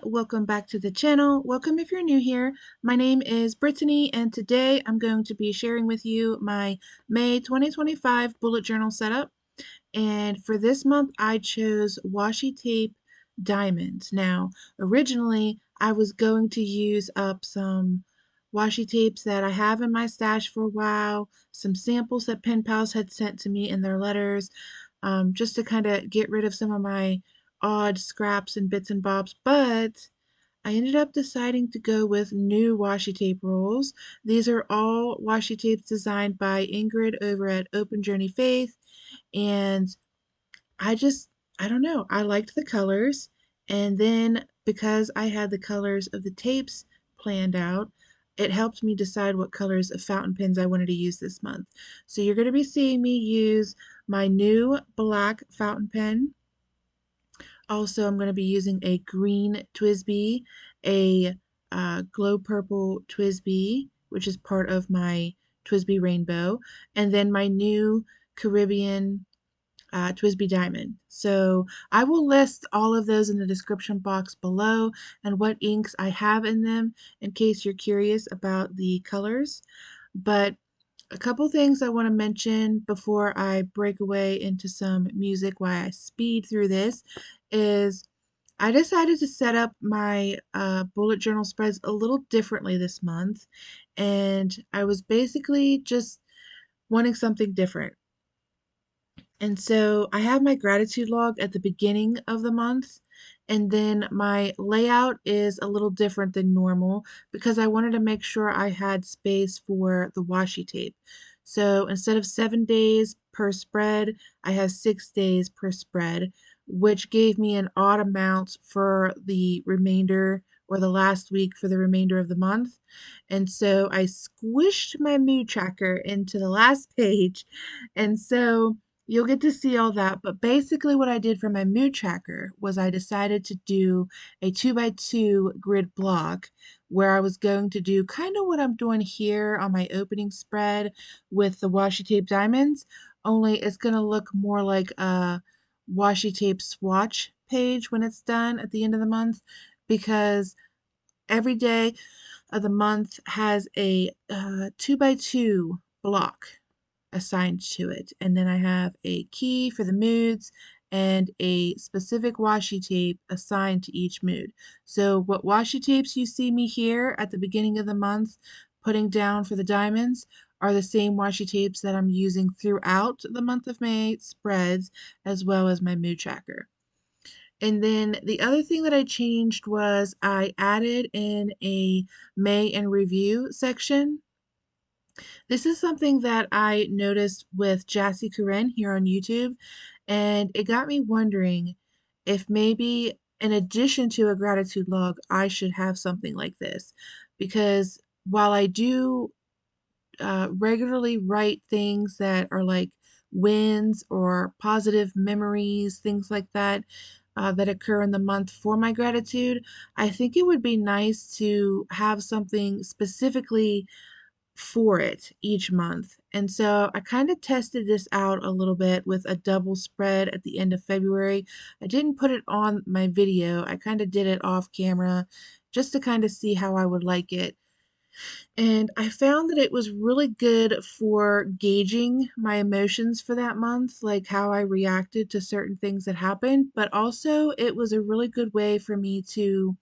welcome back to the channel. Welcome if you're new here. My name is Brittany and today I'm going to be sharing with you my May 2025 bullet journal setup. And for this month I chose Washi tape Diamond. Now originally I was going to use up some washi tapes that I have in my stash for a while, some samples that pen pals had sent to me in their letters, just to kind of get rid of some of my odd scraps and bits and bobs, but I ended up deciding to go with new washi tape rolls. These are all washi tapes designed by Ingrid over at OpenJourney.Faith, and I just, I don't know, I liked the colors, and then because I had the colors of the tapes planned out, it helped me decide what colors of fountain pens I wanted to use this month. So you're going to be seeing me use my new black fountain pen. Also, I'm going to be using a green TWSBI, a glow purple TWSBI, which is part of my TWSBI Rainbow, and then my new Carribean TWSBI Diamond. So I will list all of those in the description box below and what inks I have in them in case you're curious about the colors. But a couple things I want to mention before I break away into some music while I speed through this is I decided to set up my bullet journal spreads a little differently this month, and I was basically just wanting something different. And so I have my gratitude log at the beginning of the month, and then my layout is a little different than normal because I wanted to make sure I had space for the washi tape. So instead of 7 days per spread, I have 6 days per spread, which gave me an odd amount for the remainder or the last week for the remainder of the month. And so I squished my mood tracker into the last page. And so you'll get to see all that, but basically what I did for my mood tracker was I decided to do a 2x2 grid block where I was going to do kind of what I'm doing here on my opening spread with the washi tape diamonds, only it's going to look more like a washi tape swatch page when it's done at the end of the month, because every day of the month has a 2x2 block assigned to it. And then I have a key for the moods and a specific washi tape assigned to each mood. So what washi tapes you see me here at the beginning of the month putting down for the diamonds are the same washi tapes that I'm using throughout the month of May spreads, as well as my mood tracker. And then the other thing that I changed was I added in a May in review section. This is something that I noticed with JashiiCorrin here on YouTube, and it got me wondering if maybe in addition to a gratitude log, I should have something like this. Because while I do regularly write things that are like wins or positive memories, things like that, that occur in the month for my gratitude, I think it would be nice to have something specifically for it each month. And so I kind of tested this out a little bit with a double spread at the end of February. I didn't put it on my video. I kind of did it off camera just to kind of see how I would like it. And I found that it was really good for gauging my emotions for that month, like how I reacted to certain things that happened, but also it was a really good way for me to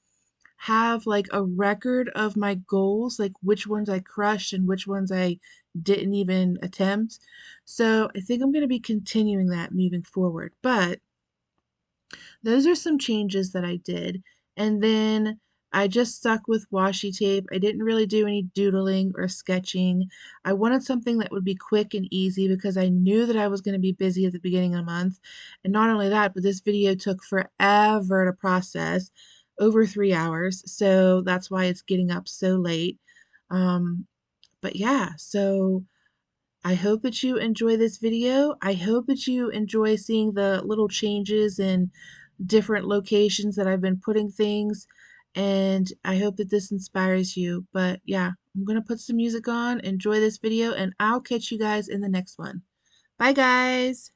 have like a record of my goals, like which ones I crushed and which ones I didn't even attempt. So I think I'm going to be continuing that moving forward. But those are some changes that I did. And then I just stuck with washi tape. I didn't really do any doodling or sketching. I wanted something that would be quick and easy because I knew that I was going to be busy at the beginning of the month. And not only that, but this video took forever to process, over 3 hours. So that's why it's getting up so late. But yeah, so I hope that you enjoy this video. I hope that you enjoy seeing the little changes in different locations that I've been putting things, and I hope that this inspires you. But yeah, I'm gonna put some music on, enjoy this video, and I'll catch you guys in the next one. Bye guys!